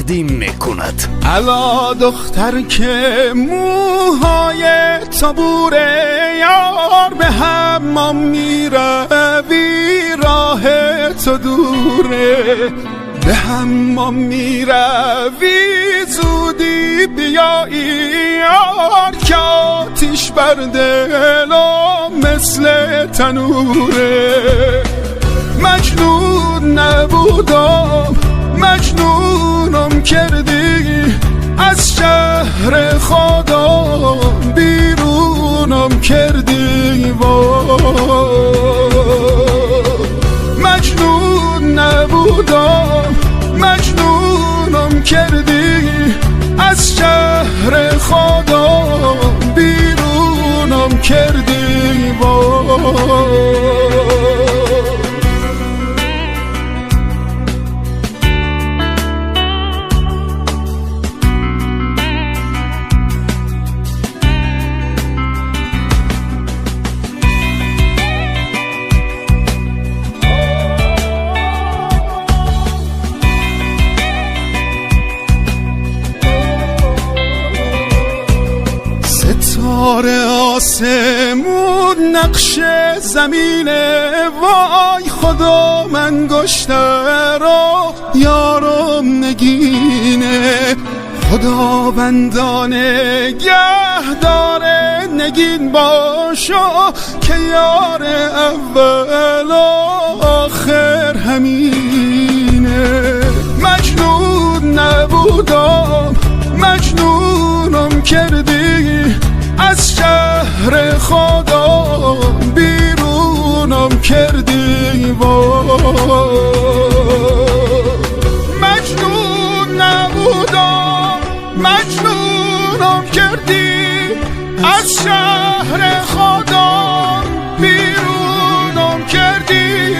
تقدیم میکند. الا دختر که موهای تابوره، یار به حمام میروی راه تو دوره، به حمام میروی زودی بیایی یار، که آتیش بر دلم مثل تنوره. مجنون نبودم مجنونم کردی، از شهر خودم بیرونم کردی. مجنون نبودم مجنونم کردی، از شهر خودم بیرونم کردی. ستاره آسمون نقش زمینه، وای خدا من گشته را یارم نگینه. خداوندانه گه داره نگین باشا، که یار اول آخر همینه. مجنون نبودم مجنونم کردی، از شهر خودم بیرونم کردی. مجنون نبودم مجنونم کردی، از شهر خودم بیرونم کردی.